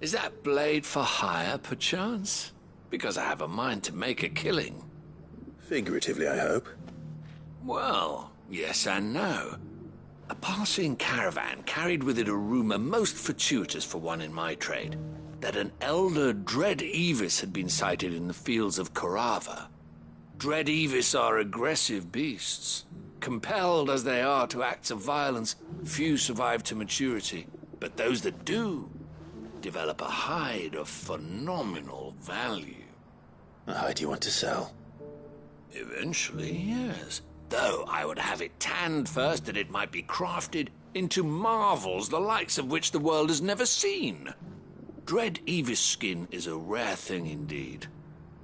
Is that blade for hire, perchance? Because I have a mind to make a killing. Figuratively, I hope. Well, yes and no. A passing caravan carried with it a rumor most fortuitous for one in my trade, that an elder Dread Evis had been sighted in the fields of Korava. Dread Evis are aggressive beasts. Compelled as they are to acts of violence, few survive to maturity, but those that do develop a hide of phenomenal value. A hide you want to sell? Eventually, yes. Though I would have it tanned first that it might be crafted into marvels the likes of which the world has never seen. Dread Evis skin is a rare thing indeed.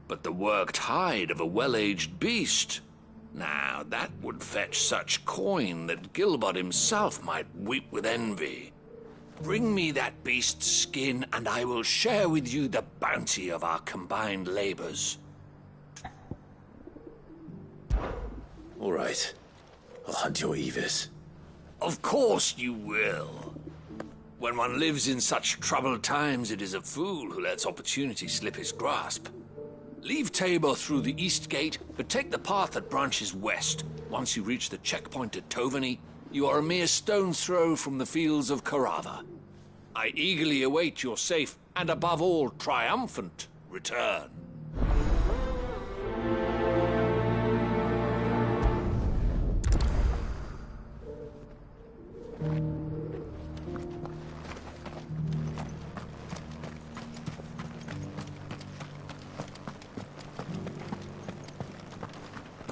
But the worked hide of a well-aged beast, now that would fetch such coin that Gilbert himself might weep with envy. Bring me that beast's skin, and I will share with you the bounty of our combined labors. All right. I'll hunt your Evis. Of course you will. When one lives in such troubled times, it is a fool who lets opportunity slip his grasp. Leave Tabor through the east gate, but take the path that branches west. Once you reach the checkpoint at Tovany, you are a mere stone's throw from the fields of Korava. I eagerly await your safe, and above all, triumphant return.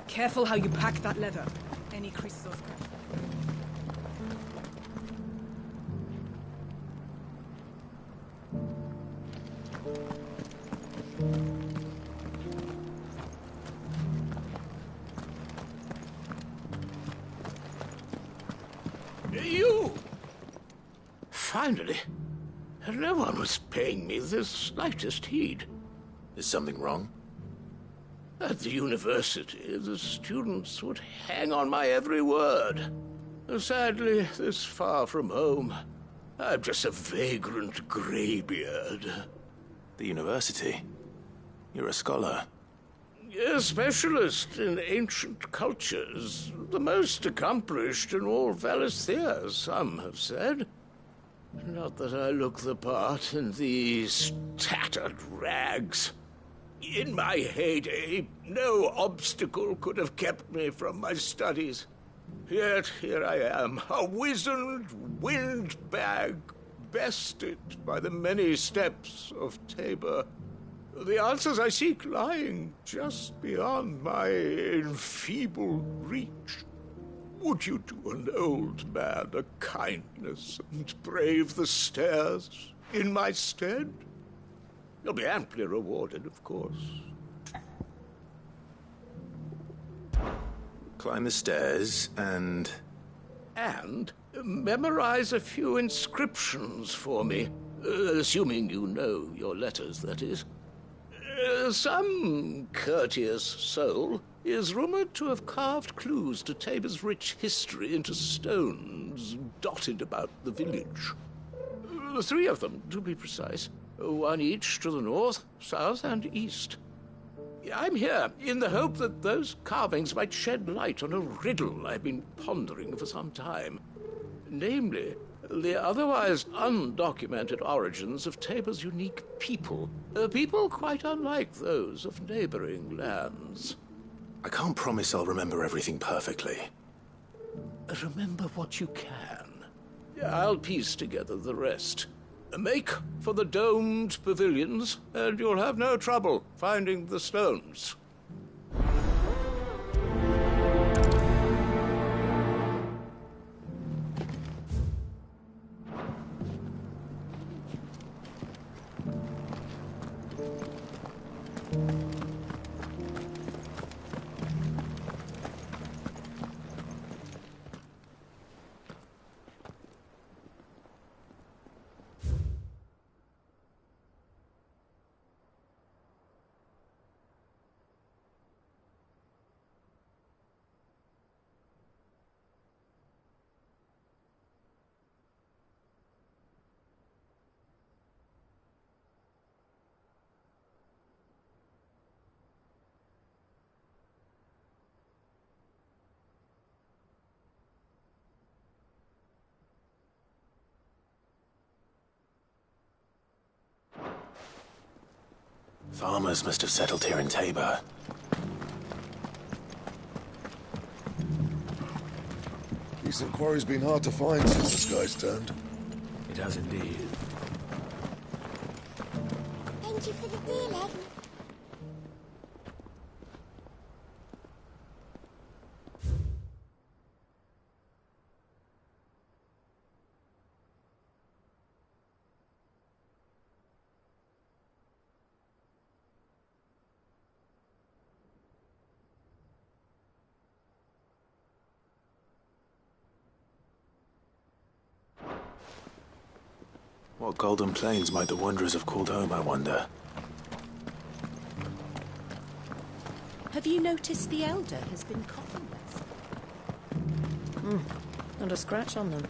Careful how you pack that leather. Any creases or scratches. You! Finally. No one was paying me the slightest heed. Is something wrong? At the university, the students would hang on my every word. Sadly, this far from home, I'm just a vagrant greybeard. The university? You're a scholar. A specialist in ancient cultures. The most accomplished in all Valisthea, some have said. Not that I look the part in these tattered rags. In my heyday, no obstacle could have kept me from my studies. Yet here I am, a wizened windbag, bested by the many steps of Tabor. The answers I seek lying just beyond my enfeebled reach. Would you do an old man a kindness and brave the stairs in my stead? You'll be amply rewarded, of course. Climb the stairs and... And memorize a few inscriptions for me, assuming you know your letters, that is. Some courteous soul is rumored to have carved clues to Tabor's rich history into stones dotted about the village. 3 of them, to be precise. 1 each to the north, south, and east. I'm here in the hope that those carvings might shed light on a riddle I've been pondering for some time. Namely, the otherwise undocumented origins of Tabor's unique people. People quite unlike those of neighboring lands. I can't promise I'll remember everything perfectly. Remember what you can. I'll piece together the rest. Make for the domed pavilions, and you'll have no trouble finding the stones. Farmers must have settled here in Tabor. Decent quarry's been hard to find since the sky's turned. It has indeed. Thank you for the deal, Ed. What golden plains might the wanderers have called home, I wonder? Have you noticed the elder has been coffinless? Not a scratch on them.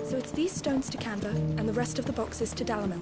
So it's these stones to Canva, and the rest of the boxes to Dalamil.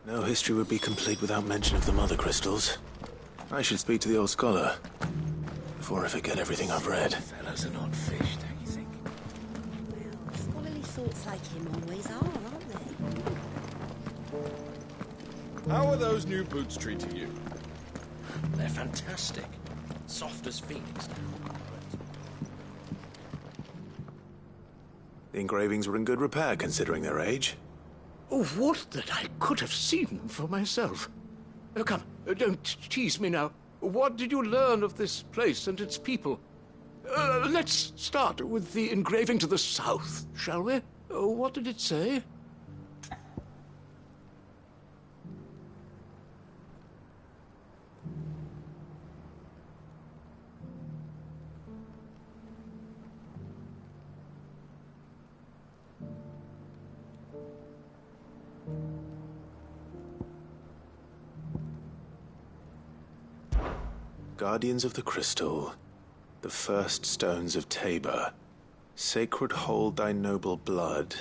No history would be complete without mention of the mother crystals. I should speak to the old scholar before I forget everything I've read. Fellows are not fish, don't you think? Well, scholarly thoughts like him always are, aren't they? How are those new boots treating you? They're fantastic. Soft as phoenix now. The engravings were in good repair considering their age. Oh, what that I could have seen for myself. Come, don't tease me now. What did you learn of this place and its people? Let's start with the engraving to the south, shall we? What did it say? Guardians of the Crystal, the first stones of Tabor, sacred hold thy noble blood,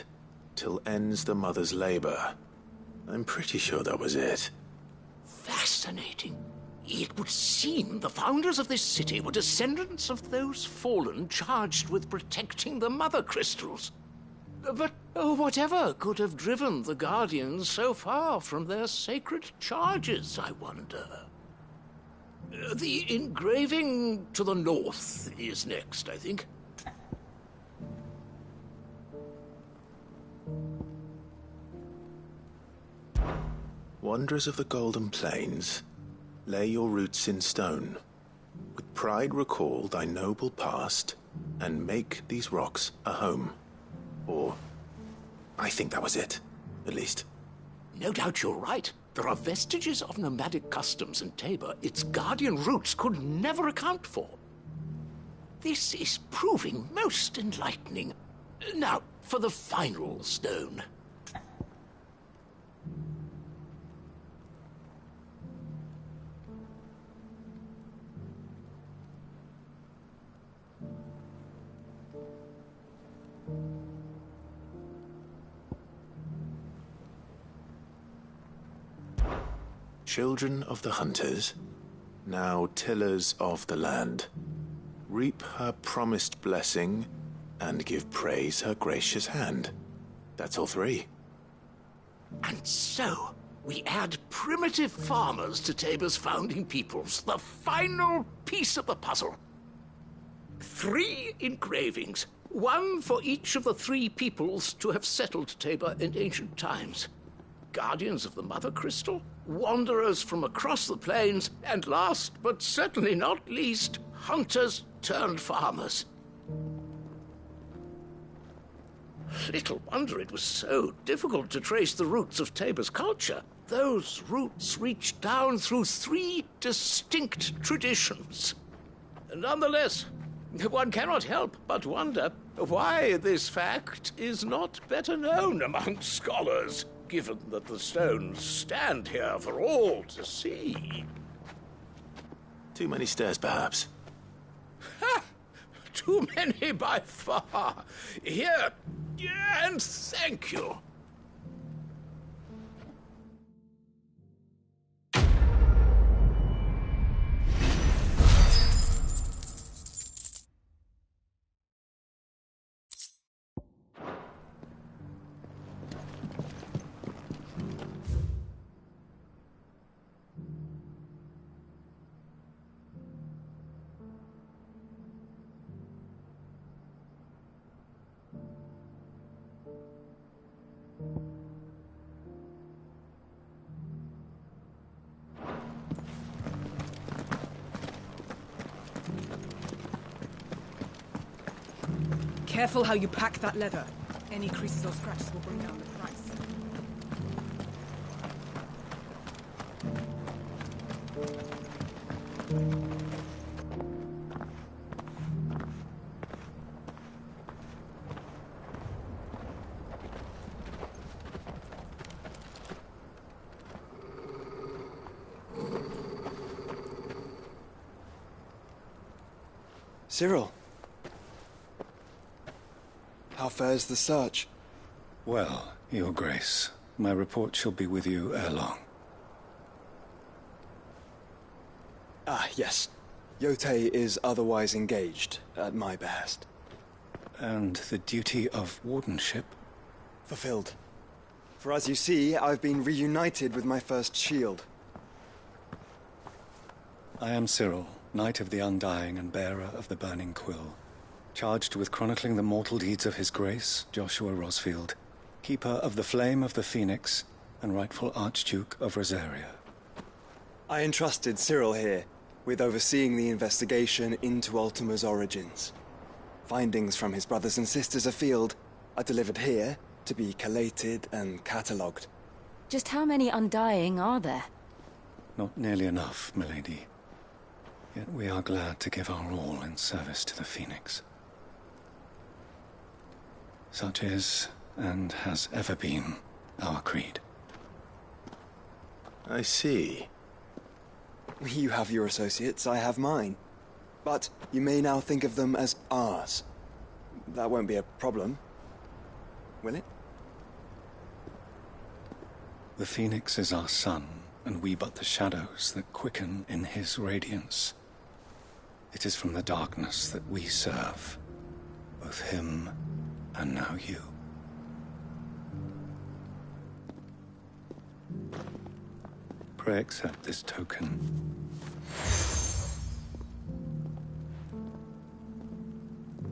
till ends the mother's labor. I'm pretty sure that was it. Fascinating. It would seem the founders of this city were descendants of those fallen charged with protecting the mother crystals. But whatever could have driven the Guardians so far from their sacred charges, I wonder? The engraving to the north is next, I think. Wanderers of the Golden Plains, lay your roots in stone. With pride recall thy noble past, and make these rocks a home. Or, I think that was it, at least. No doubt you're right. There are vestiges of nomadic customs in Tabor its guardian roots could never account for. This is proving most enlightening. Now, for the final stone. Children of the hunters, now tillers of the land, reap her promised blessing and give praise her gracious hand. That's all three. And so, we add primitive farmers to Tabor's founding peoples, the final piece of the puzzle. 3 engravings, one for each of the 3 peoples to have settled Tabor in ancient times. Guardians of the Mother Crystal, wanderers from across the plains, and last but certainly not least, hunters turned farmers. Little wonder it was so difficult to trace the roots of Tabor's culture. Those roots reach down through 3 distinct traditions. Nonetheless, one cannot help but wonder why this fact is not better known among scholars, given that the stones stand here for all to see. Too many stairs, perhaps. Ha! Too many by far. Here, and thank you. Careful how you pack that leather. Any creases or scratches will bring down the price. Cyril. How fares the search? Well, Your Grace, my report shall be with you ere long. Ah, yes. Yotei is otherwise engaged, at my behest. And the duty of wardenship? Fulfilled. For as you see, I've been reunited with my first shield. I am Cyril, Knight of the Undying and bearer of the Burning Quill, charged with chronicling the mortal deeds of His Grace, Joshua Rosfield, Keeper of the Flame of the Phoenix, and rightful Archduke of Rosaria. I entrusted Cyril here with overseeing the investigation into Ultima's origins. Findings from his brothers and sisters afield are delivered here to be collated and catalogued. Just how many Undying are there? Not nearly enough, milady. Yet we are glad to give our all in service to the Phoenix. Such is, and has ever been, our creed. I see. You have your associates, I have mine. But you may now think of them as ours. That won't be a problem, will it? The Phoenix is our sun, and we but the shadows that quicken in his radiance. It is from the darkness that we serve, both him and now you. Pray accept this token.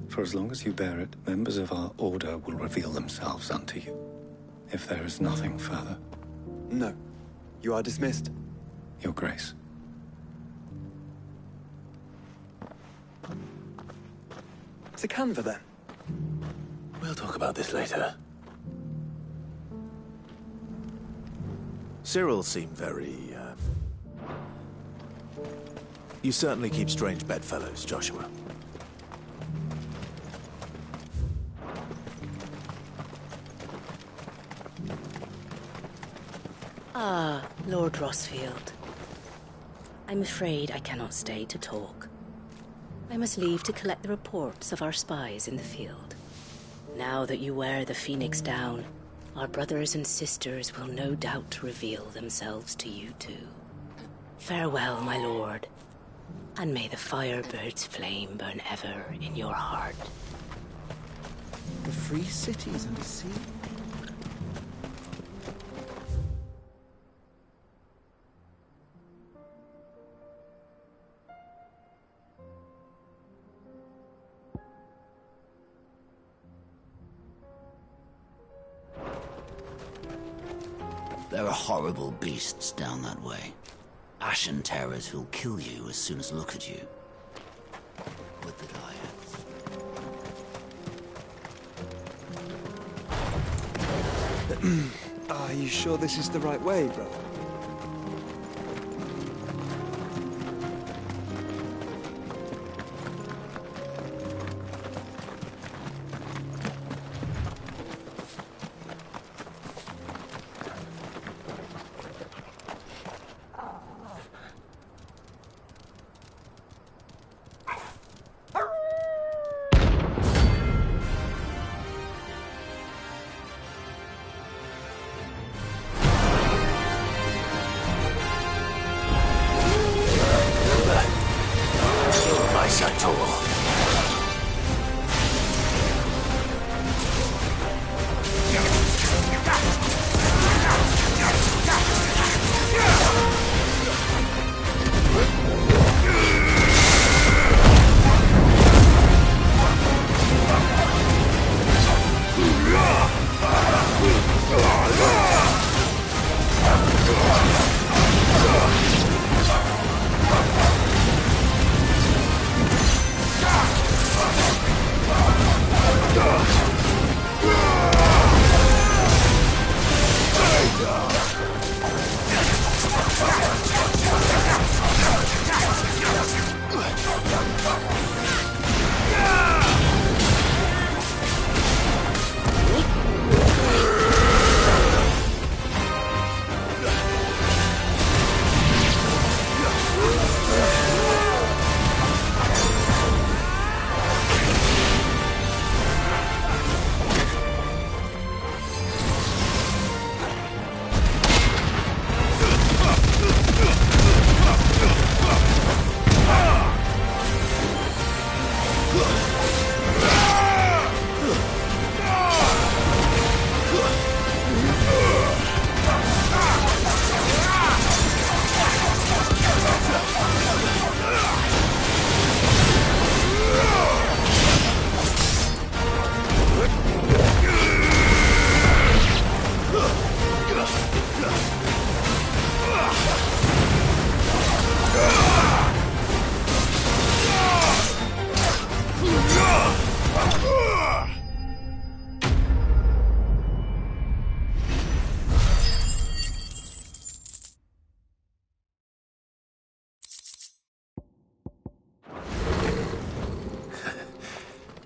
For as long as you bear it, members of our order will reveal themselves unto you, if there is nothing further. No. You are dismissed. Your Grace. To Canva, then. We'll talk about this later. Cyril seemed very, You certainly keep strange bedfellows, Joshua. Ah, Lord Rosfield. I'm afraid I cannot stay to talk. I must leave to collect the reports of our spies in the field. Now that you wear the Phoenix down, our brothers and sisters will no doubt reveal themselves to you too. Farewell, my lord, and may the Firebird's flame burn ever in your heart. The free cities and the sea. There are horrible beasts down that way. Ashen terrors who'll kill you as soon as look at you. But the Are you sure this is the right way, brother?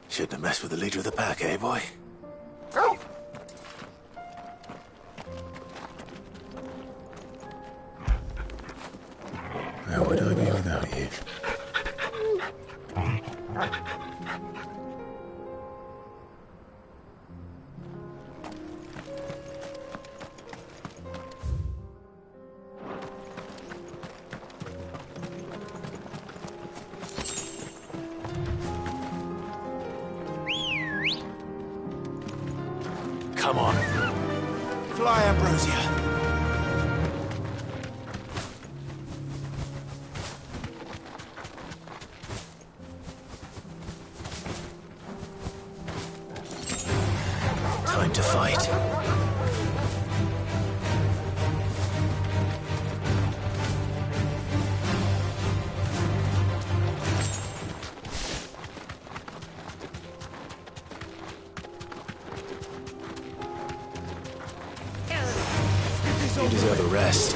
Shouldn't have messed with the leader of the pack, eh, boy? Where would I be without you? Come on. Fly, Ambrosia. Time to fight. You deserve a rest.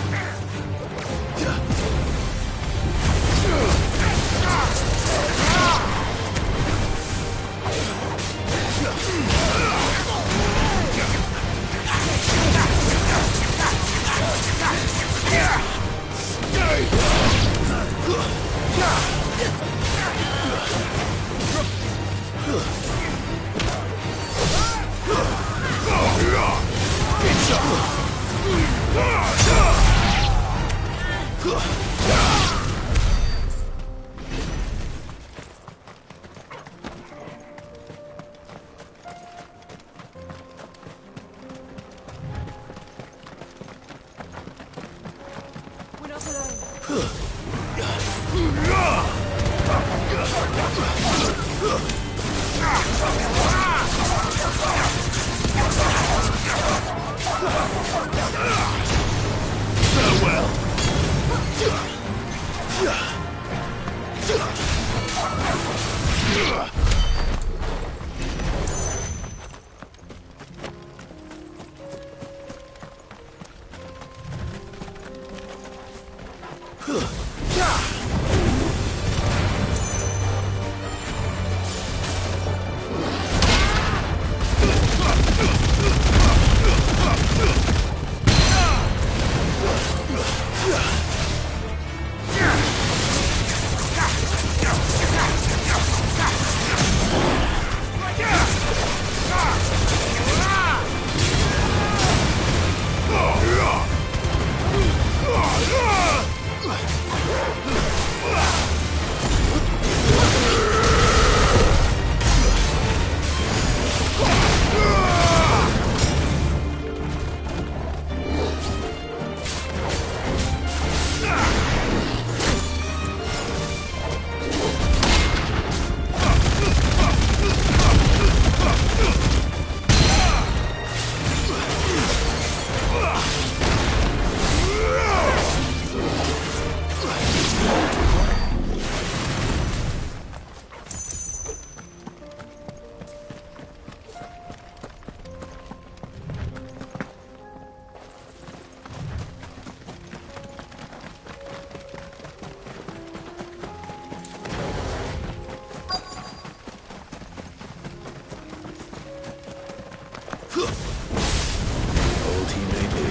Old he may be,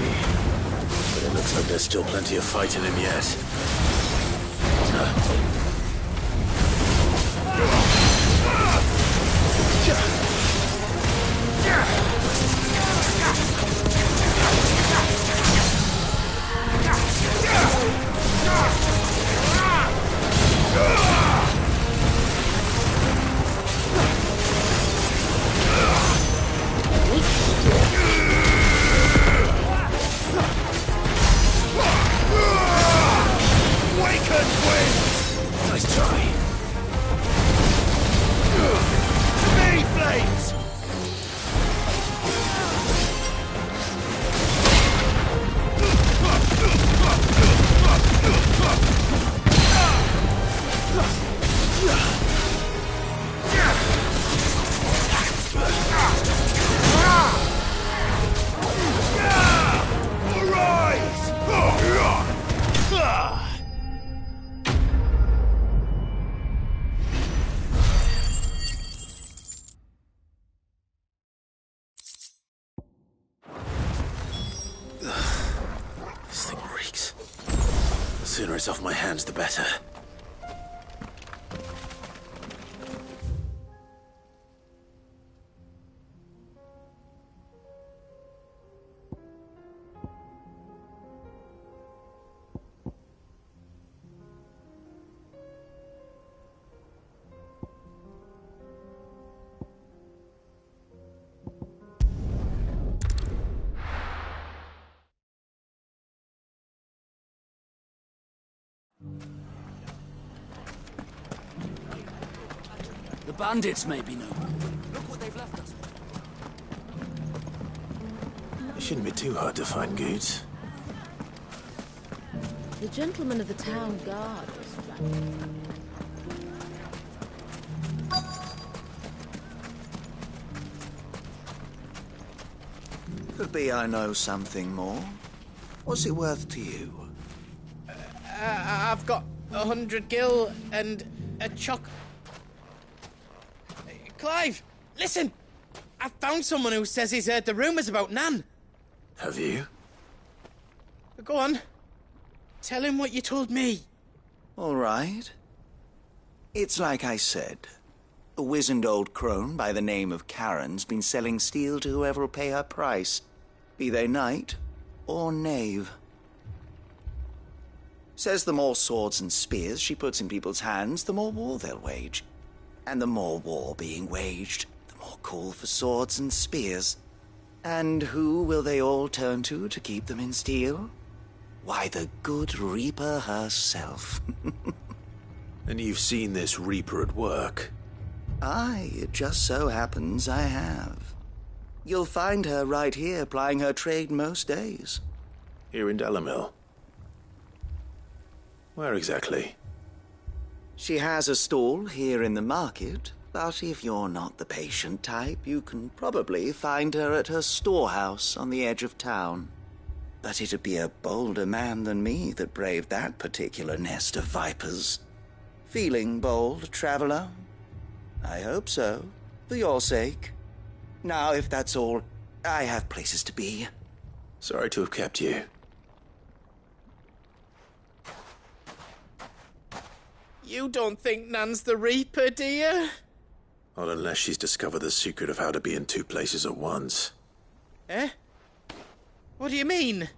but it looks like there's still plenty of fight in him yet. Nice try. Speed blades! This thing reeks. The sooner it's off my hands, the better. The bandits may be noble. Look what they've left us. It shouldn't be too hard to find goods. The gentleman of the town guard was trapped. Could be I know something more. What's it worth to you? I've got 100 gil and a choc... Clive, listen! I found someone who says he's heard the rumours about Nan. Have you? Go on. Tell him what you told me. All right. It's like I said. A wizened old crone by the name of Karen's been selling steel to whoever will pay her price, be they knight or knave. Says the more swords and spears she puts in people's hands, the more war they'll wage. And the more war being waged, the more call for swords and spears. And who will they all turn to keep them in steel? Why, the good Reaper herself. And you've seen this Reaper at work? Aye, it just so happens I have. You'll find her right here plying her trade most days. Here in Delamil? Where exactly? She has a stall here in the market, but if you're not the patient type, you can probably find her at her storehouse on the edge of town. But it'd be a bolder man than me that braved that particular nest of vipers. Feeling bold, traveler? I hope so, for your sake. Now, if that's all, I have places to be. Sorry to have kept you. You don't think Nan's the Reaper, do you? Not unless she's discovered the secret of how to be in two places at once. Eh? What do you mean?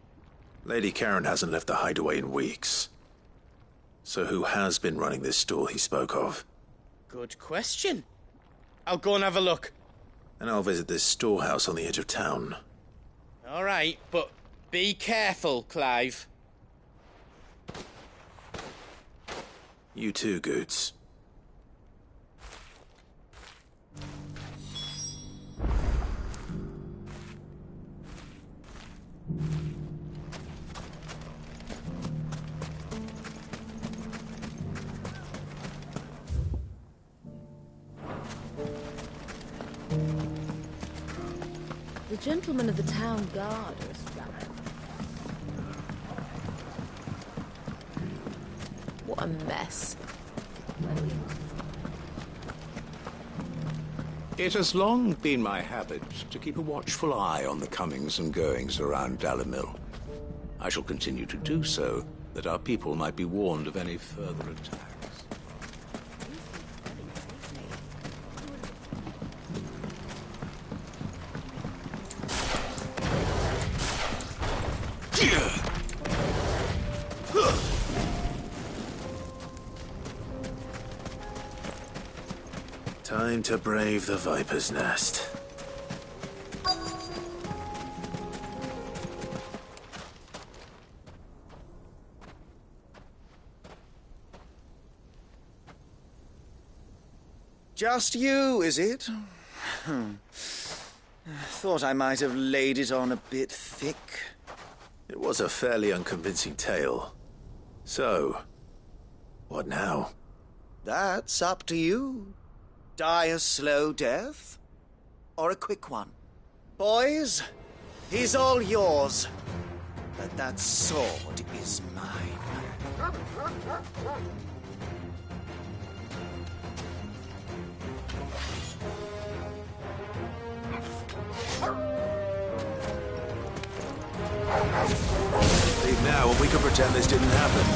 Lady Karen hasn't left the hideaway in weeks. So who has been running this stall he spoke of? Good question. I'll go and have a look. And I'll visit this storehouse on the edge of town. All right, but be careful, Clive. You too, Goots. The gentleman of the town guard was trapped. What a mess. It has long been my habit to keep a watchful eye on the comings and goings around Dalamil. I shall continue to do so, that our people might be warned of any further attacks. Time to brave the Viper's Nest. Just you, is it? Thought I might have laid it on a bit thick. It was a fairly unconvincing tale. So, what now? That's up to you. Die a slow death, or a quick one. Boys, he's all yours. But that sword is mine. Leave now, and we can pretend this didn't happen.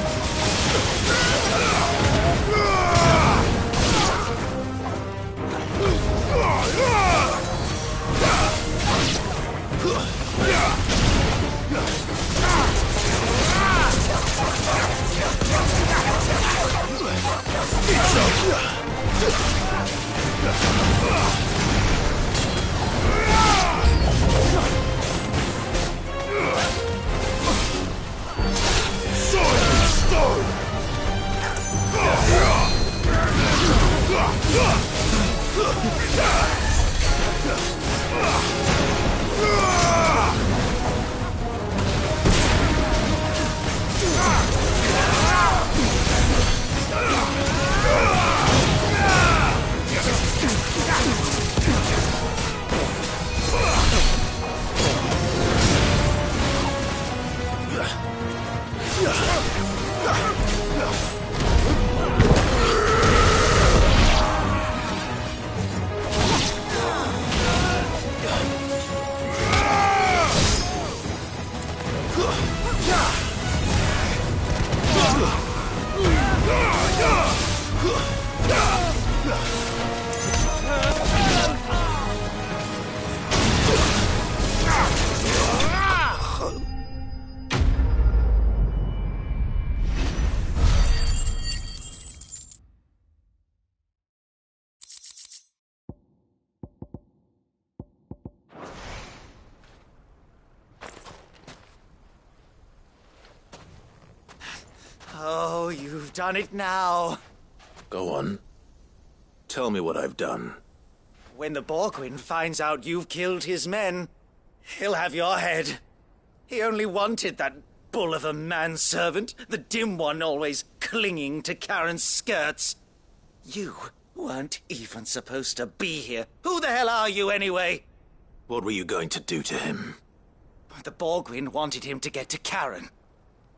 Oh, you've done it now. Go on. Tell me what I've done. When the Borgwyn finds out you've killed his men, he'll have your head. He only wanted that bull of a manservant, the dim one always clinging to Karen's skirts. You weren't even supposed to be here. Who the hell are you, anyway? What were you going to do to him? The Borgwyn wanted him to get to Karen.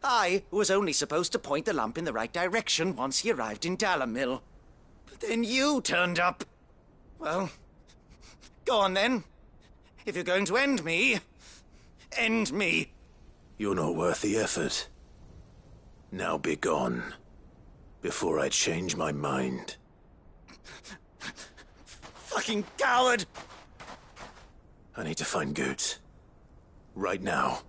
I was only supposed to point the lamp in the right direction once he arrived in Dalamil. But then you turned up. Well, go on then. If you're going to end me, end me. You're not worth the effort. Now be gone, before I change my mind. Fucking coward! I need to find Goots. Right now.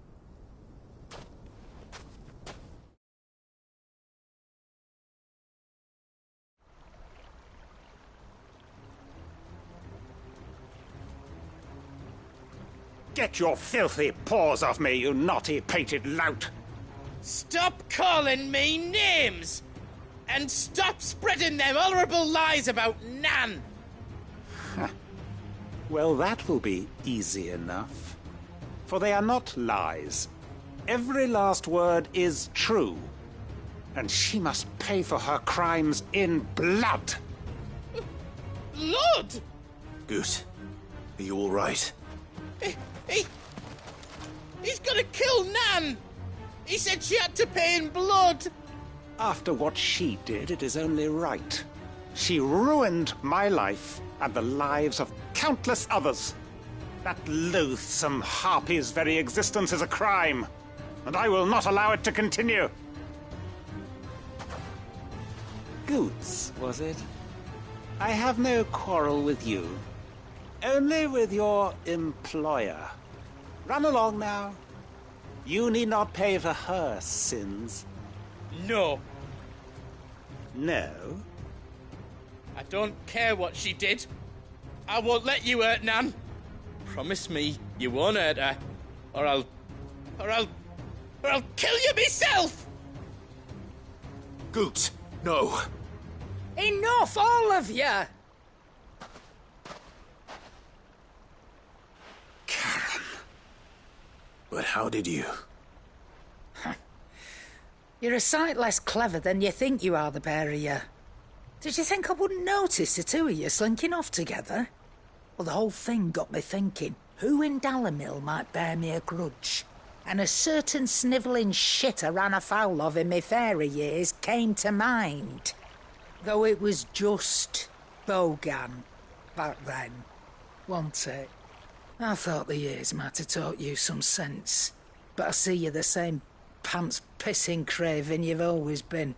Get your filthy paws off me, you naughty-pated lout! Stop calling me names! And stop spreading them horrible lies about Nan! Well, that will be easy enough. For they are not lies. Every last word is true. And she must pay for her crimes in blood. Blood? Goot, are you all right? He's gonna kill Nan! He said she had to pay in blood! After what she did, it is only right. She ruined my life and the lives of countless others. That loathsome harpy's very existence is a crime, and I will not allow it to continue. Goots, was it? I have no quarrel with you. Only with your employer. Run along now. You need not pay for her sins. No. No? I don't care what she did. I won't let you hurt Nan. Promise me you won't hurt her, or I'll kill you myself! Goot, no. Enough, all of you! Karen. But how did you? You're a sight less clever than you think you are, the pair of you. Did you think I wouldn't notice the two of you slinking off together? Well, the whole thing got me thinking, who in Dalamil might bear me a grudge? And a certain snivelling shit I ran afoul of in my fairy years came to mind. Though it was just Bogan back then, wasn't it? I thought the years might have taught you some sense, but I see you're the same pants-pissing craven you've always been.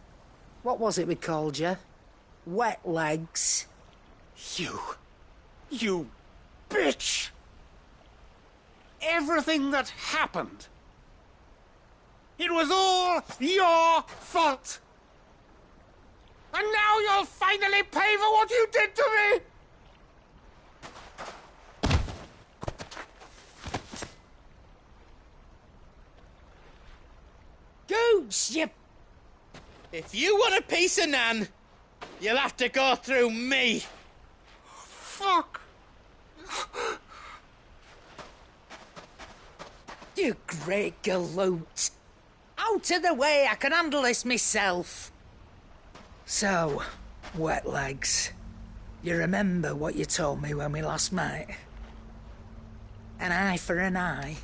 What was it we called you? Wet legs. You bitch! Everything that happened, it was all your fault! And now you'll finally pay for what you did to me! Gooch, you... If you want a piece of Nan, you'll have to go through me. Fuck! You great galoot. Out of the way, I can handle this myself. So, wet legs, you remember what you told me when we last met? An eye for an eye.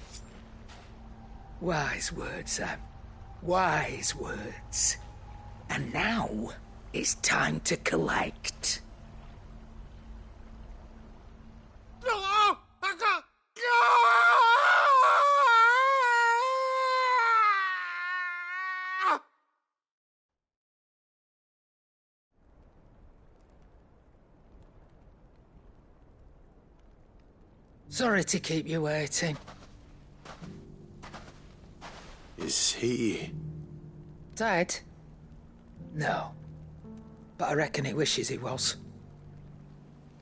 Wise words, Sam. Wise words. And now, it's time to collect. Sorry to keep you waiting. Is he... Dead? No. But I reckon he wishes he was.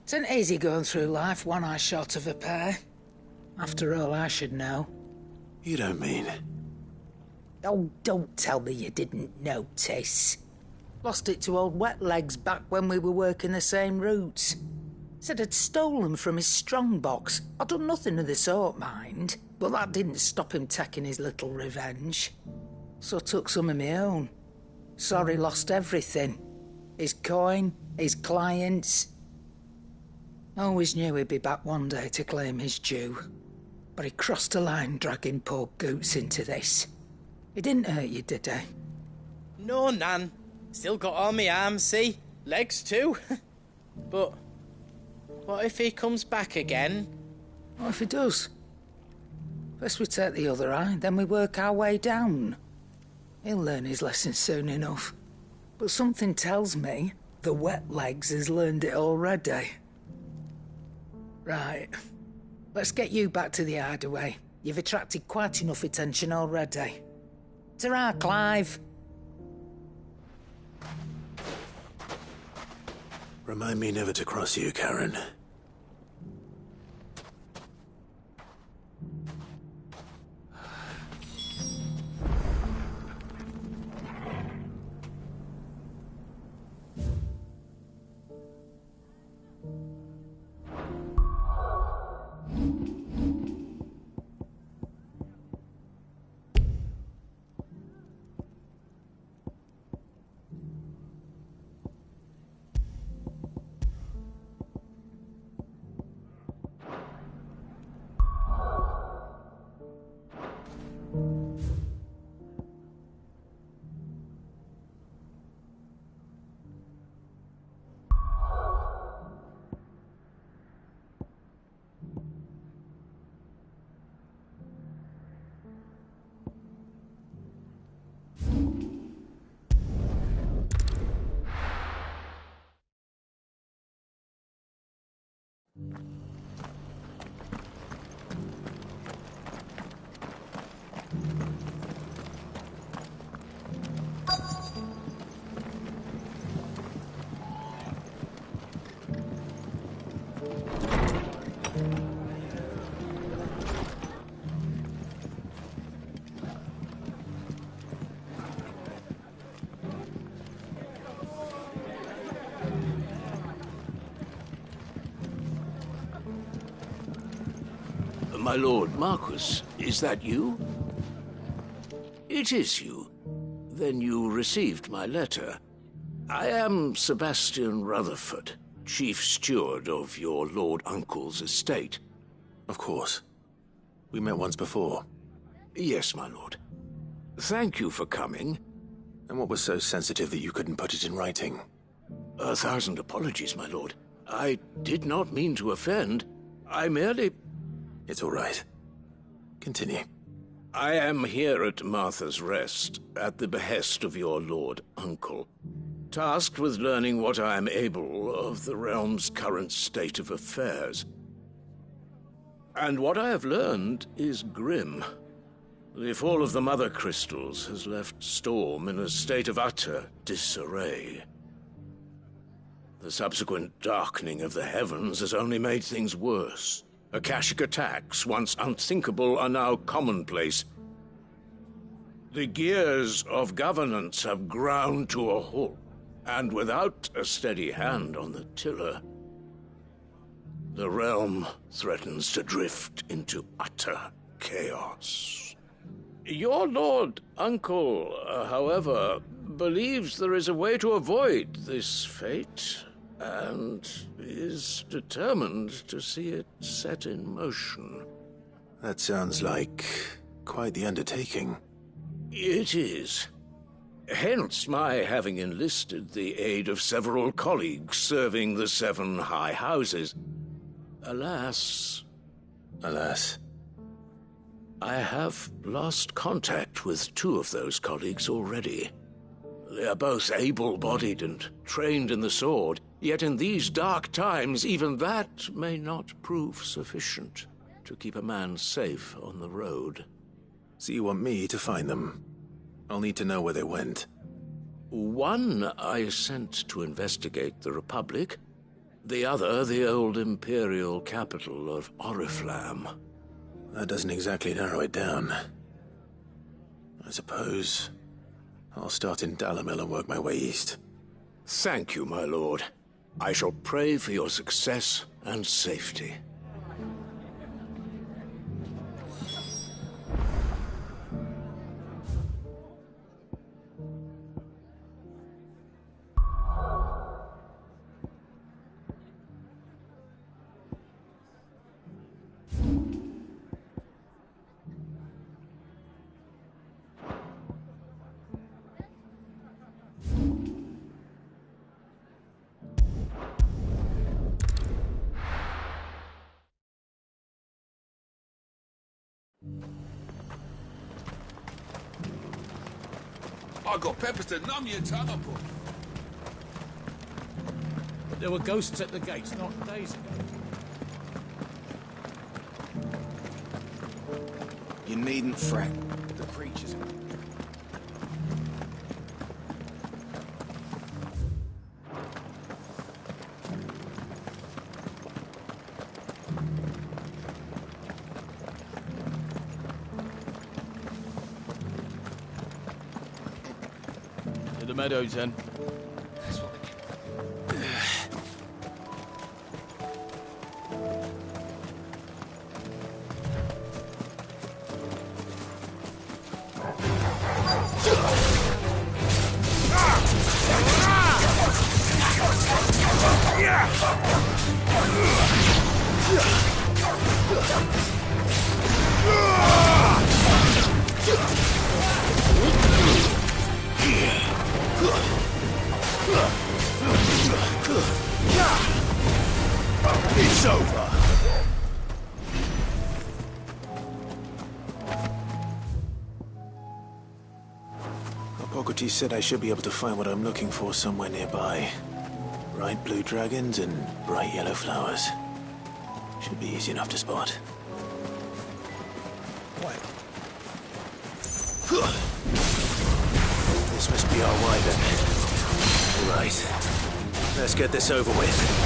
It isn't easy going through life one eye short of a pair. After all, I should know. You don't mean... Oh, don't tell me you didn't notice. Lost it to old Wet Legs back when we were working the same routes. Said I'd stolen from his strongbox. I'd done nothing of the sort, mind. But that didn't stop him taking his little revenge. So I took some of my own. Sorry, lost everything. His coin, his clients. Always knew he'd be back one day to claim his due. But he crossed a line dragging poor Goots into this. He didn't hurt you, did he? No, Nan. Still got all my arms, see? Legs too. But what if he comes back again? What if he does? First we take the other eye, then we work our way down. He'll learn his lesson soon enough. But something tells me the Wet Legs has learned it already. Right. Let's get you back to the hideaway. You've attracted quite enough attention already. Ta-ra, Clive. Remind me never to cross you, Karen. My lord Marquis, is that you? It is you. Then you received my letter. I am Sebastian Rutherford, chief steward of your lord uncle's estate. Of course. We met once before. Yes, my lord. Thank you for coming. And what was so sensitive that you couldn't put it in writing? 1,000 apologies, my lord. I did not mean to offend. I merely... It's all right. Continue. I am here at Martha's Rest, at the behest of your lord uncle, tasked with learning what I am able of the realm's current state of affairs. And what I have learned is grim. The fall of the Mother Crystals has left Storm in a state of utter disarray. The subsequent darkening of the heavens has only made things worse. Akashic attacks, once unthinkable, are now commonplace. The gears of governance have ground to a halt, and without a steady hand on the tiller, the realm threatens to drift into utter chaos. Your lord uncle, however, believes there is a way to avoid this fate, and is determined to see it set in motion. That sounds like quite the undertaking. It is. Hence my having enlisted the aid of several colleagues serving the 7 high houses. Alas... Alas? I have lost contact with 2 of those colleagues already. They are both able-bodied and trained in the sword, yet in these dark times even that may not prove sufficient to keep a man safe on the road. So you want me to find them? I'll need to know where they went. One I sent to investigate the Republic, the other the old Imperial capital of Oriflamme. That doesn't exactly narrow it down. I suppose I'll start in Dalamil and work my way east. Thank you, my lord. I shall pray for your success and safety. I got peppers to numb your tongue up. There were ghosts at the gates not days ago. You needn't fret. The creatures... To the meadows, then. That's what It's over! Hippocrates said I should be able to find what I'm looking for somewhere nearby. Bright blue dragons and bright yellow flowers. Should be easy enough to spot. Quiet. This must be our wyvern. Right. Let's get this over with.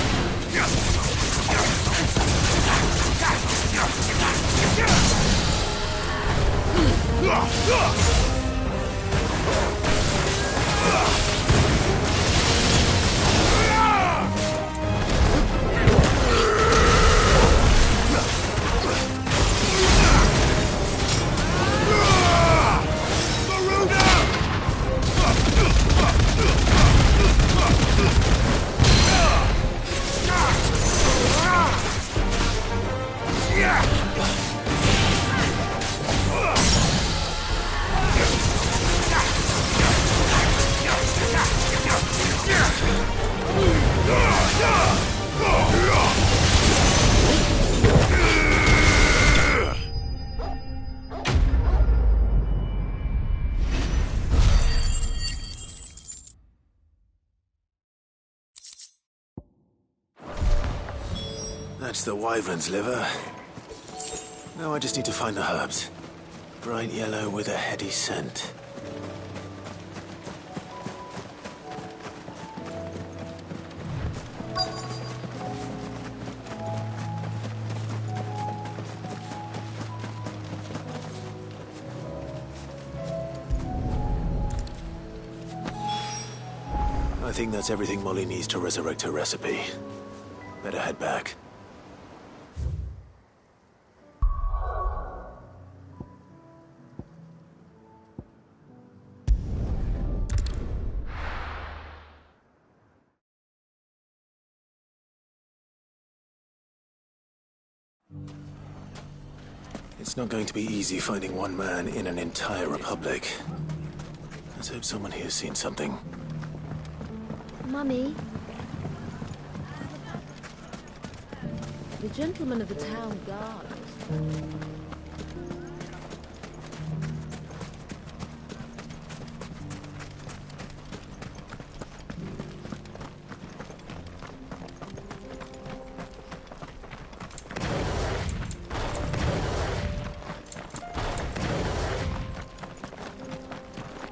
That's the wyvern's liver. Now I just need to find the herbs. Bright yellow with a heady scent. I think that's everything Molly needs to resurrect her recipe. Better head back. It's not going to be easy finding one man in an entire republic. Let's hope someone here's seen something. Mummy? The gentleman of the town guard.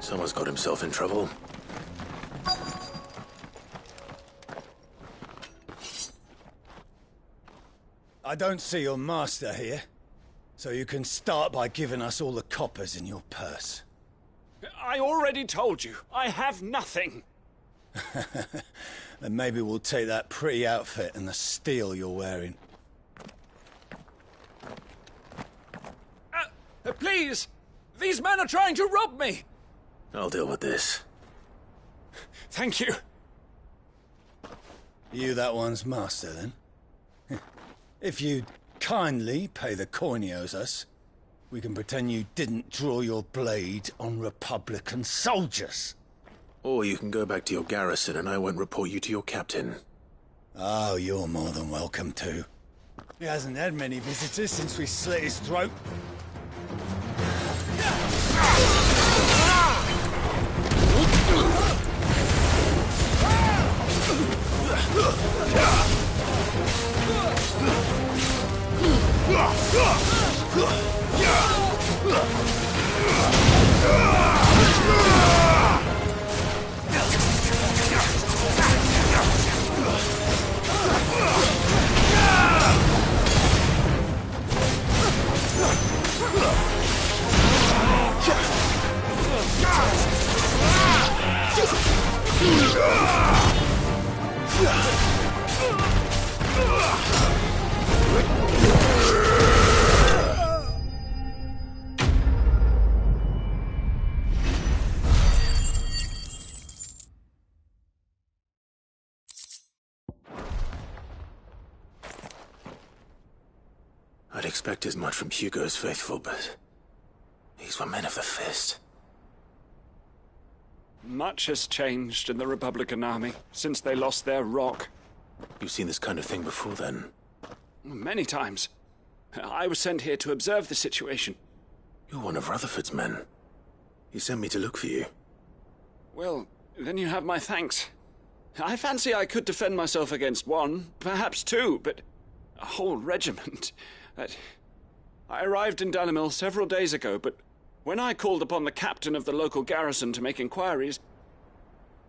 Someone's got himself in trouble. I don't see your master here, so you can start by giving us all the coppers in your purse. I already told you, I have nothing. Then maybe we'll take that pretty outfit and the steel you're wearing. Please! These men are trying to rob me! I'll deal with this. Thank you. You that one's master, then? If you'd kindly pay the coin he owes us, we can pretend you didn't draw your blade on Republican soldiers. Or you can go back to your garrison and I won't report you to your captain. Oh, you're more than welcome to. He hasn't had many visitors since we slit his throat. I'd expect as much from Hugo's faithful, but these were men of the fist. Much has changed in the Republican army since they lost their rock. You've seen this kind of thing before, then? Many times. I was sent here to observe the situation. You're one of Rutherford's men. He sent me to look for you. Well, then you have my thanks. I fancy I could defend myself against one, perhaps two, but A whole regiment. I arrived in Dalimil several days ago, but when I called upon the captain of the local garrison to make inquiries,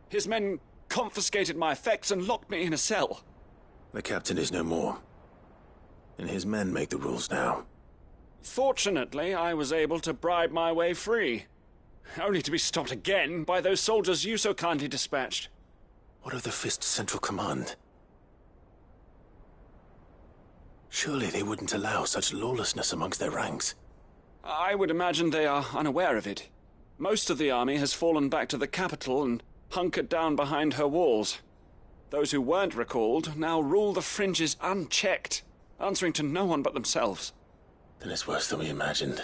his men confiscated my effects and locked me in a cell. The captain is no more, and his men make the rules now. Fortunately, I was able to bribe my way free, only to be stopped again by those soldiers you so kindly dispatched. What of the Fist's Central Command? Surely they wouldn't allow such lawlessness amongst their ranks. I would imagine they are unaware of it. Most of the army has fallen back to the capital and hunkered down behind her walls. Those who weren't recalled now rule the fringes unchecked, answering to no one but themselves. Then it's worse than we imagined.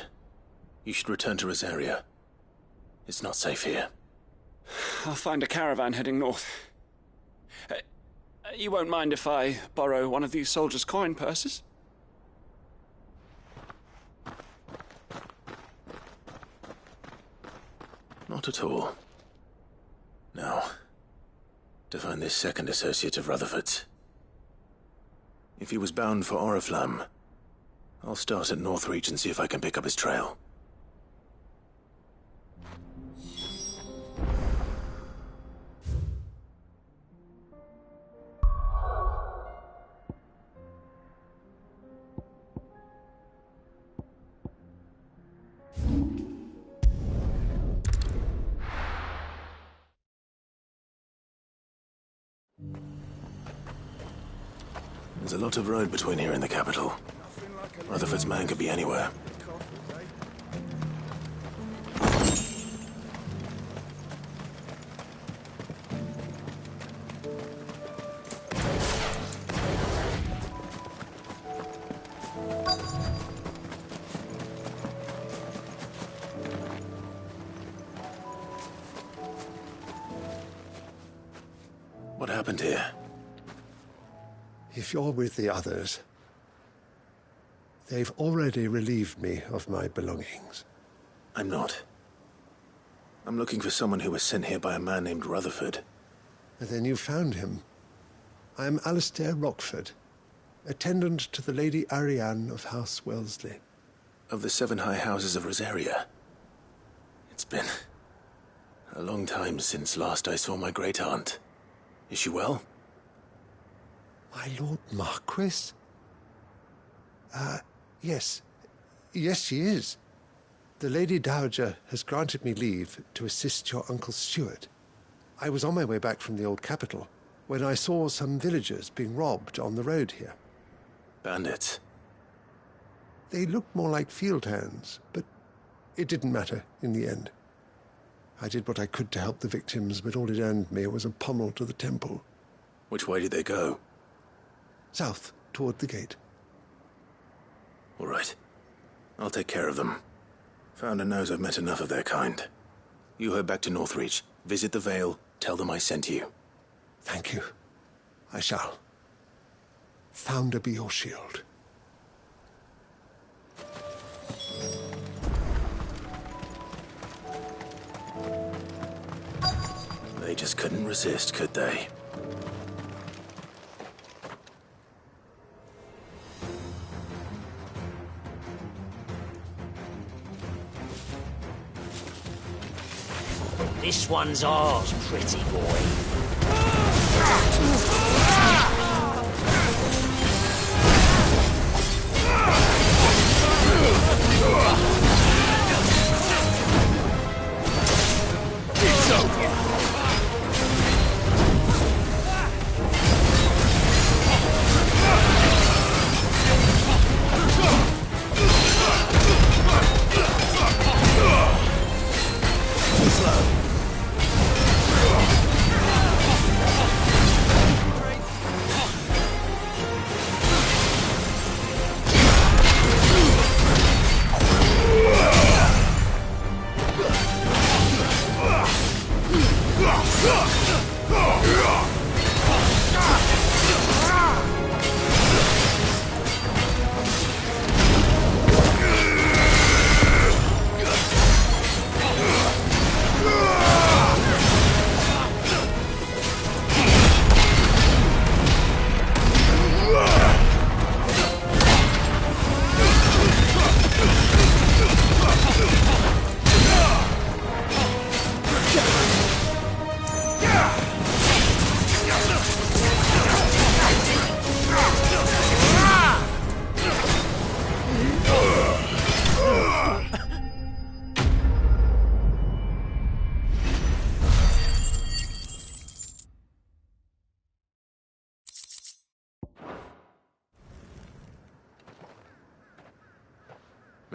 You should return to Rosaria. It's not safe here. I'll find a caravan heading north. You won't mind if I borrow one of these soldiers' coin purses? Not at all. Now, to find this second associate of Rutherford's. If he was bound for Oriflamme, I'll start at Northreach and see if I can pick up his trail. There's a lot of road between here and the capital. Rutherford's man could be anywhere. What happened here? If you're with the others, they've already relieved me of my belongings. I'm not. I'm looking for someone who was sent here by a man named Rutherford. And then you found him. I am Alistair Rockford, attendant to the Lady Ariane of House Wellesley. Of the 7 high houses of Rosaria. It's been a long time since last I saw my great-aunt. Is she well? My Lord Marquis? Yes. Yes, she is. The Lady Dowager has granted me leave to assist your Uncle Stuart. I was on my way back from the old capital when I saw some villagers being robbed on the road here. Bandits? They looked more like field hands, but it didn't matter in the end. I did what I could to help the victims, but all it earned me was a pommel to the temple. Which way did they go? South, toward the gate. All right. I'll take care of them. Founder knows I've met enough of their kind. You head back to Northreach, visit the Vale, tell them I sent you. Thank you. I shall. Founder be your shield. They just couldn't resist, could they? This one's ours, pretty boy. It's over.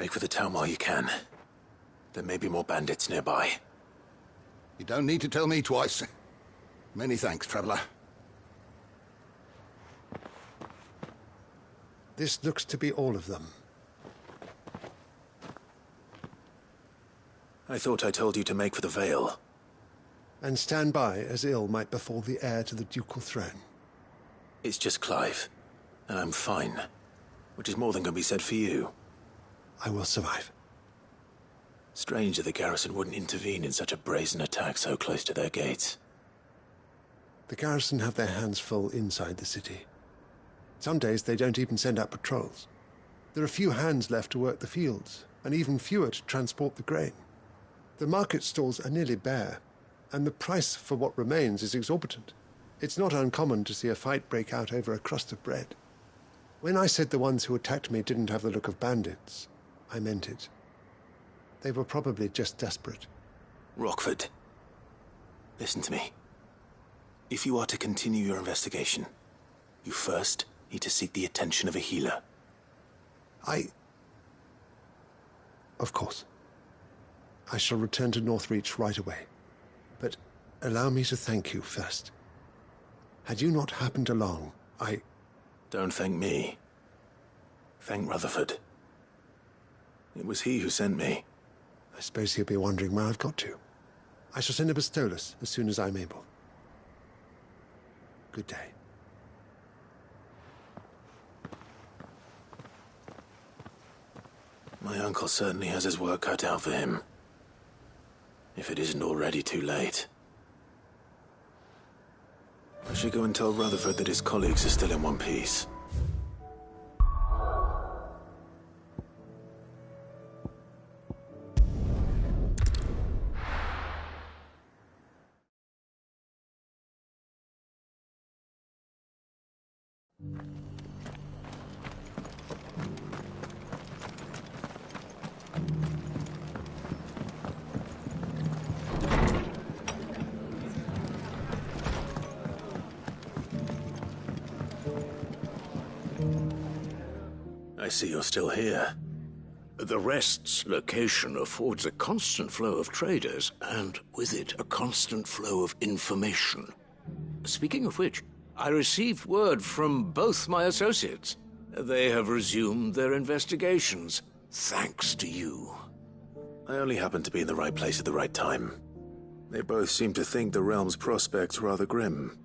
Make for the town while you can. There may be more bandits nearby. You don't need to tell me twice. Many thanks, traveler. This looks to be all of them. I thought I told you to make for the Vale. And stand by as ill might befall the heir to the ducal throne. It's just Clive, and I'm fine. Which is more than can be said for you. I will survive. Strange that the garrison wouldn't intervene in such a brazen attack so close to their gates. The garrison have their hands full inside the city. Some days they don't even send out patrols. There are few hands left to work the fields, and even fewer to transport the grain. The market stalls are nearly bare, and the price for what remains is exorbitant. It's not uncommon to see a fight break out over a crust of bread. When I said the ones who attacked me didn't have the look of bandits, I meant it. They were probably just desperate. Rockford, listen to me. If you are to continue your investigation, you first need to seek the attention of a healer. Of course. I shall return to Northreach right away. But allow me to thank you first. Had you not happened along, Don't thank me. Thank Rutherford. It was he who sent me. I suppose he'll be wondering where I've got to. I shall send a Bastolus as soon as I'm able. Good day. My uncle certainly has his work cut out for him. If it isn't already too late. I should go and tell Rutherford that his colleagues are still in one piece. I see you're still here. The Rest's location affords a constant flow of traders, and with it, a constant flow of information. Speaking of which, I received word from both my associates. They have resumed their investigations, thanks to you. I only happened to be in the right place at the right time. They both seem to think the realm's prospects rather grim.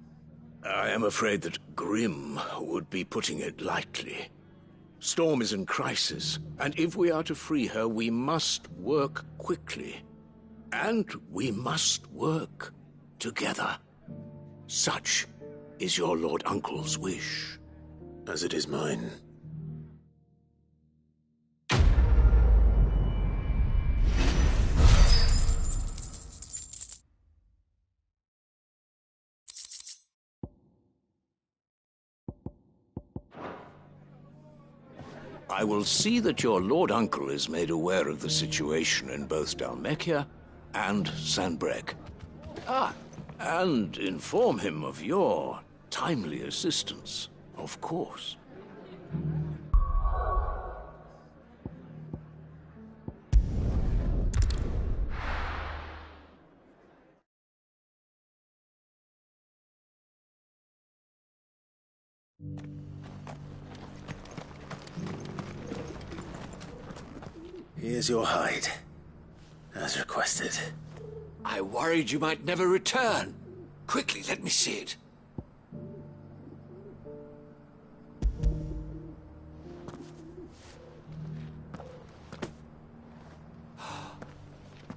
I am afraid that grim would be putting it lightly. Storm is in crisis, and if we are to free her, we must work quickly. And we must work together. Such is your Lord Uncle's wish. As it is mine. I will see that your Lord Uncle is made aware of the situation in both Dalmekia and Sanbrek. And inform him of your timely assistance, of course. Here's your hide, as requested. I worried you might never return. Quickly, let me see it.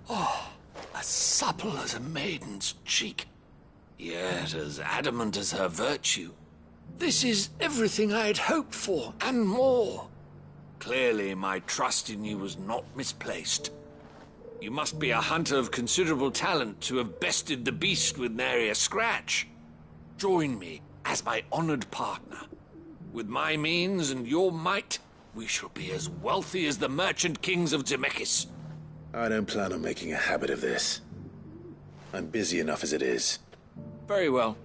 Oh, as supple as a maiden's cheek, yet as adamant as her virtue. This is everything I had hoped for, and more. Clearly, my trust in you was not misplaced. You must be a hunter of considerable talent to have bested the beast with nary a scratch. Join me as my honored partner. With my means and your might, we shall be as wealthy as the merchant kings of Zemeckis. I don't plan on making a habit of this. I'm busy enough as it is. Very well.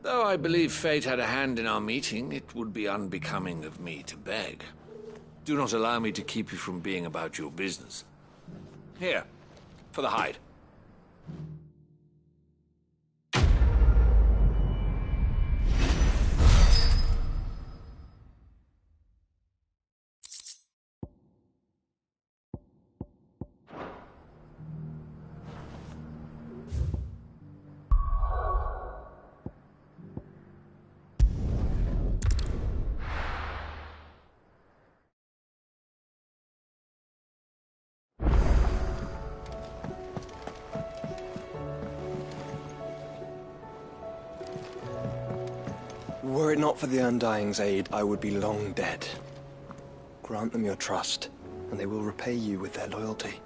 Though I believe fate had a hand in our meeting, it would be unbecoming of me to beg. Do not allow me to keep you from being about your business. Here, for the hide. Were it not for the Undying's aid, I would be long dead. Grant them your trust, and they will repay you with their loyalty.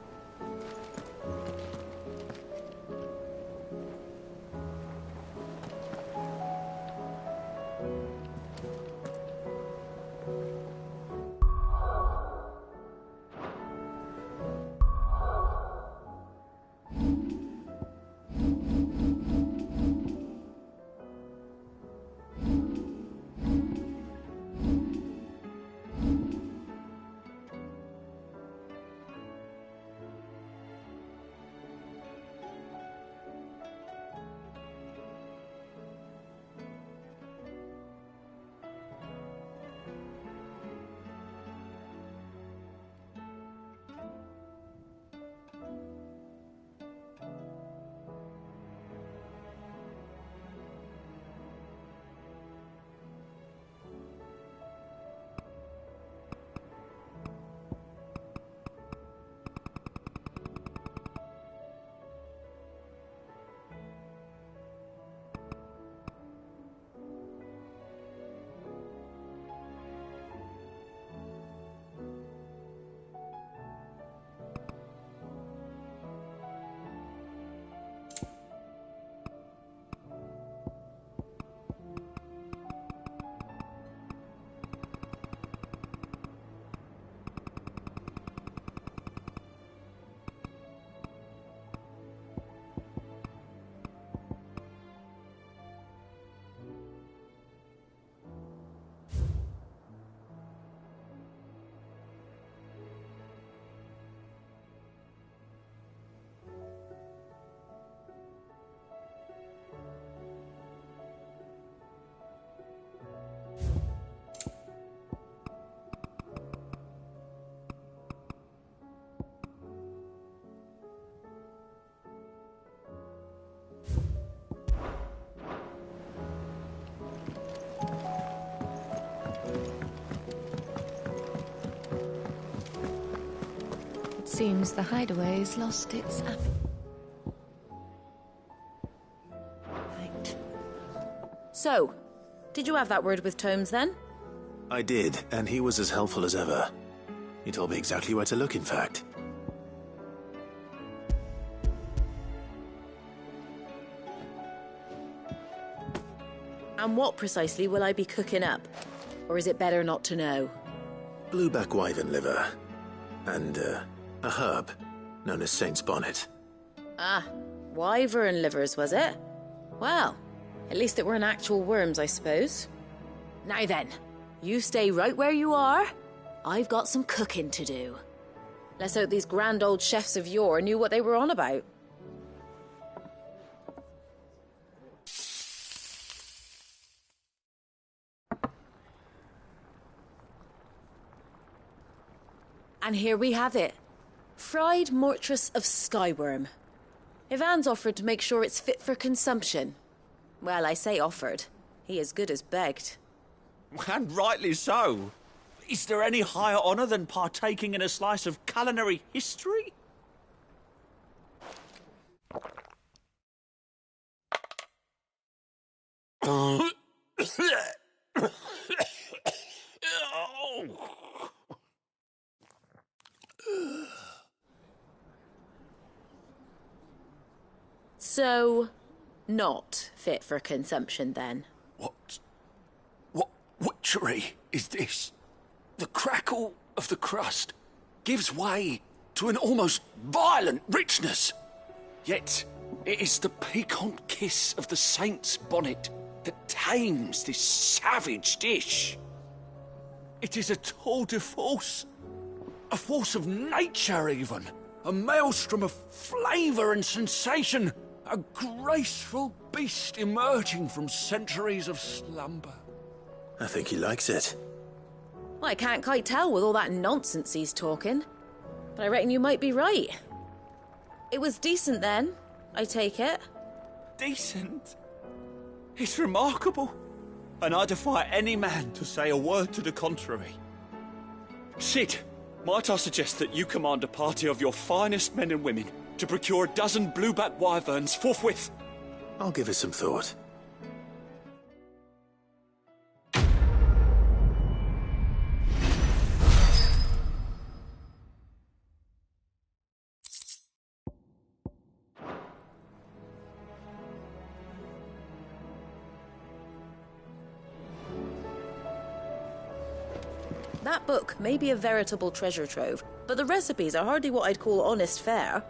Seems the hideaway's lost its Right. So, did you have that word with Tomes then? I did, and he was as helpful as ever. He told me exactly where to look, in fact. And what precisely will I be cooking up? Or is it better not to know? Blueback wyvern liver. And, a herb known as Saint's Bonnet. Ah, wyvern livers, was it? Well, at least it weren't actual worms, I suppose. Now then, you stay right where you are. I've got some cooking to do. Let's hope these grand old chefs of yore knew what they were on about. And here we have it. Fried mortress of skyworm. Ivan's offered to make sure it's fit for consumption. Well, I say offered. He as good as begged. And rightly so. Is there any higher honour than partaking in a slice of culinary history? So, not fit for consumption then? What witchery is this? The crackle of the crust gives way to an almost violent richness. Yet, it is the piquant kiss of the saint's bonnet that tames this savage dish. It is a tour de force. A force of nature, even. A maelstrom of flavour and sensation. A graceful beast emerging from centuries of slumber. I think he likes it. Well, I can't quite tell with all that nonsense he's talking. But I reckon you might be right. It was decent then, I take it. Decent? It's remarkable. And I defy any man to say a word to the contrary. Sid, might I suggest that you command a party of your finest men and women to procure a dozen blueback wyverns forthwith? I'll give it some thought. That book may be a veritable treasure trove, but the recipes are hardly what I'd call honest fare.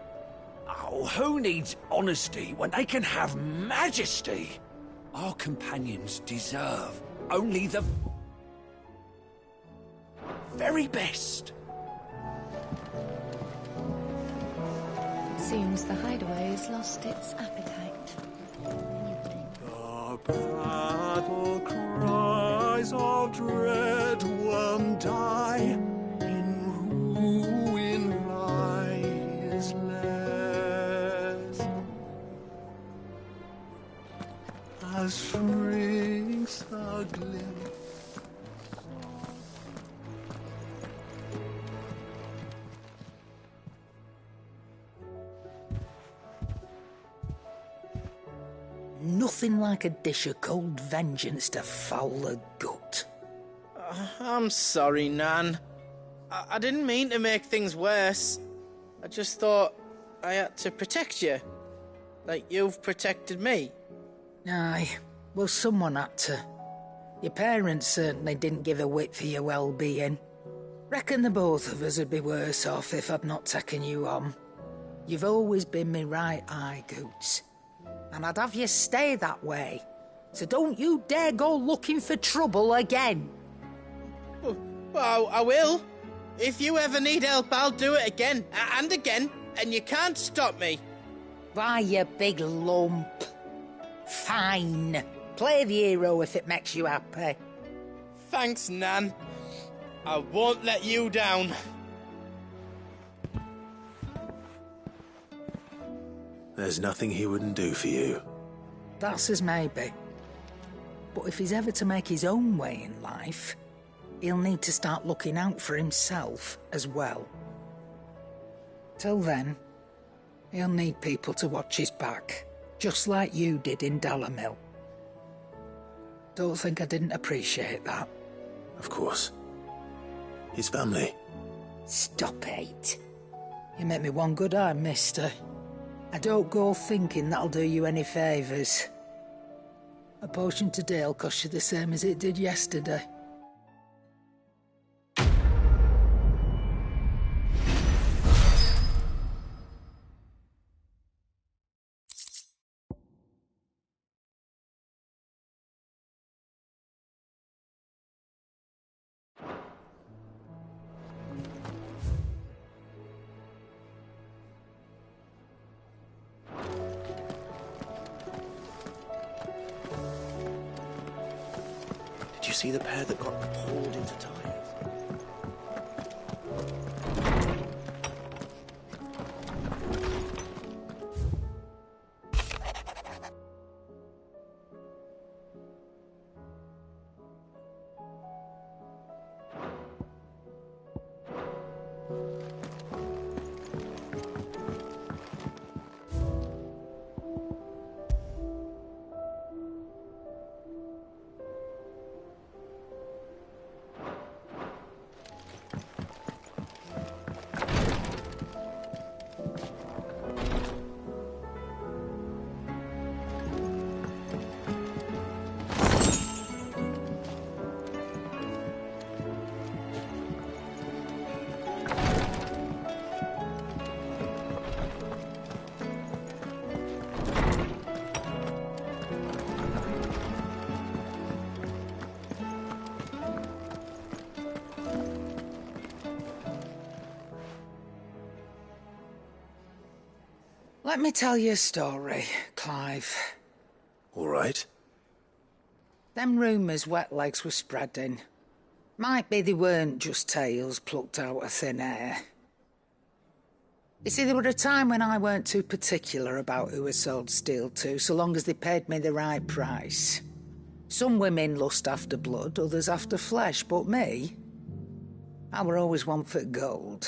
Oh, who needs honesty when they can have majesty? Our companions deserve only the very best. It seems the hideaway has lost its appetite. The battle cries of dread worm die. In ruin lies less. As shrinks the glimpse. Nothing like a dish of cold vengeance to foul the gut. I'm sorry, Nan. I didn't mean to make things worse. I just thought I had to protect you. Like you've protected me. Aye, well, someone had to. Your parents certainly didn't give a whit for your well-being. Reckon the both of us would be worse off if I'd not taken you on. You've always been me right eye, Goots. And I'd have you stay that way. So don't you dare go looking for trouble again. Well, I will. If you ever need help, I'll do it again and again, and you can't stop me. Why, you big lump. Fine. Play the hero if it makes you happy. Thanks, Nan. I won't let you down. There's nothing he wouldn't do for you. That's as maybe. But if he's ever to make his own way in life, he'll need to start looking out for himself as well. Till then, he'll need people to watch his back, just like you did in Dalamil. Don't think I didn't appreciate that. Of course. His family. Stop it. You make me one good eye, mister. I don't go thinking that'll do you any favours. A potion today'll cost you the same as it did yesterday. Did you see the pair that got hauled into Tyre? Let me tell you a story, Clive. All right. Them rumours wet legs were spreading. Might be they weren't just tales plucked out of thin air. You see, there were a time when I weren't too particular about who I sold steel to, so long as they paid me the right price. Some women lust after blood, others after flesh, but me, I were always one for gold.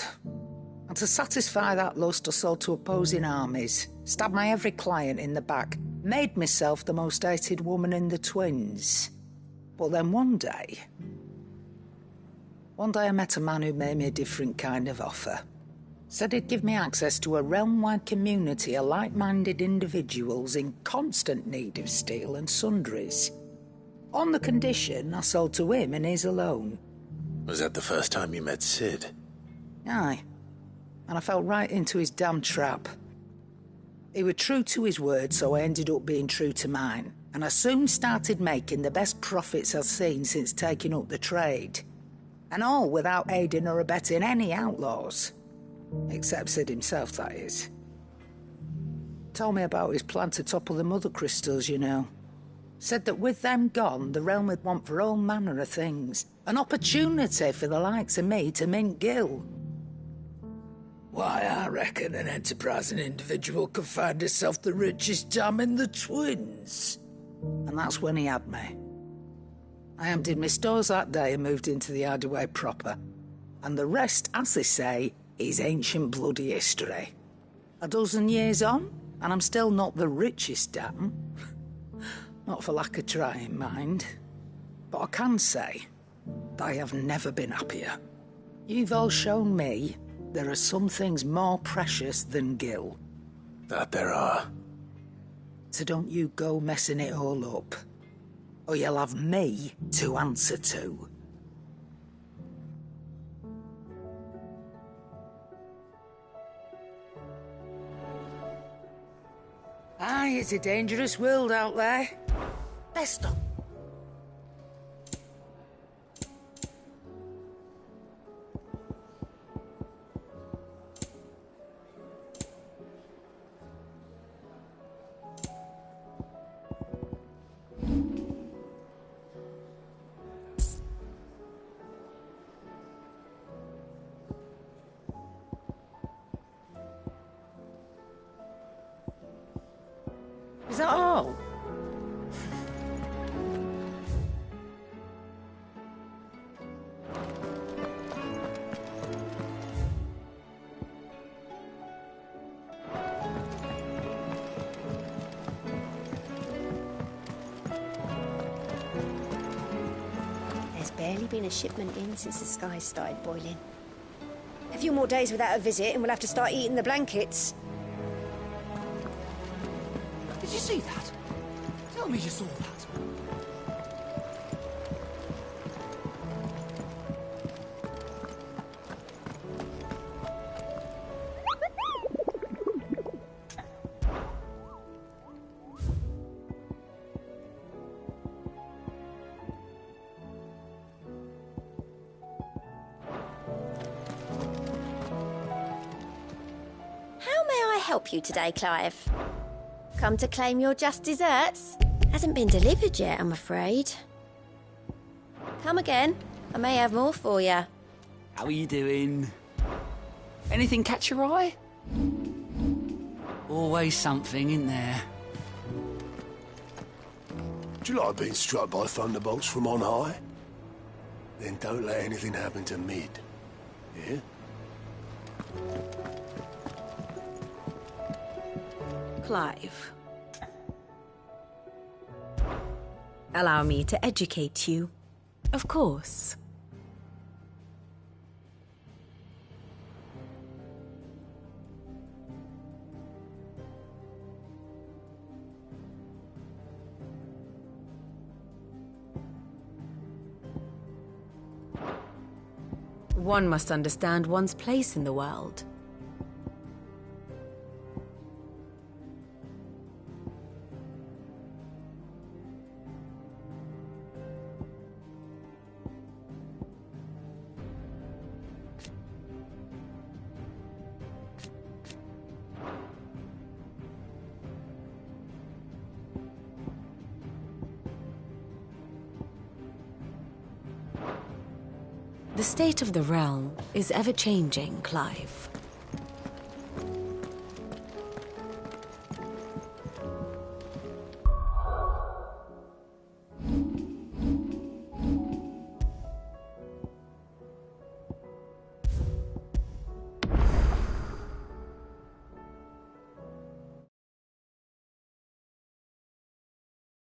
And to satisfy that lust, I sold to opposing armies, stabbed my every client in the back, made myself the most hated woman in the twins. But then one day I met a man who made me a different kind of offer. Said he'd give me access to a realm-wide community of like-minded individuals in constant need of steel and sundries. On the condition I sold to him and his alone. Was that the first time you met Sid? Aye. And I fell right into his damn trap. He was true to his word, so I ended up being true to mine. And I soon started making the best profits I've seen since taking up the trade. And all without aiding or abetting any outlaws. Except Sid himself, that is. Told me about his plan to topple the mother crystals, you know. Said that with them gone, the realm would want for all manner of things. An opportunity for the likes of me to mint gil. Why, I reckon an enterprising individual could find himself the richest dam in the twins. And that's when he had me. I emptied my stores that day and moved into the Hideaway proper. And the rest, as they say, is ancient bloody history. A dozen years on, and I'm still not the richest dam. Not for lack of trying, mind. But I can say that I have never been happier. You've all shown me there are some things more precious than gil. That there are. So don't you go messing it all up, or you'll have me to answer to. Aye, it's a dangerous world out there. Best of. Is that all? There's barely been a shipment in since the sky started boiling. A few more days without a visit and we'll have to start eating the blankets. Did you see that? Tell me you saw that. How may I help you today, Clive? Come to claim your just desserts? Hasn't been delivered yet, I'm afraid. Come again. I may have more for you. How are you doing? Anything catch your eye? Always something, in there? Do you like being struck by thunderbolts from on high? Then don't let anything happen to Mid. Yeah? Clive. Allow me to educate you. Of course. One must understand one's place in the world. The state of the realm is ever-changing, Clive.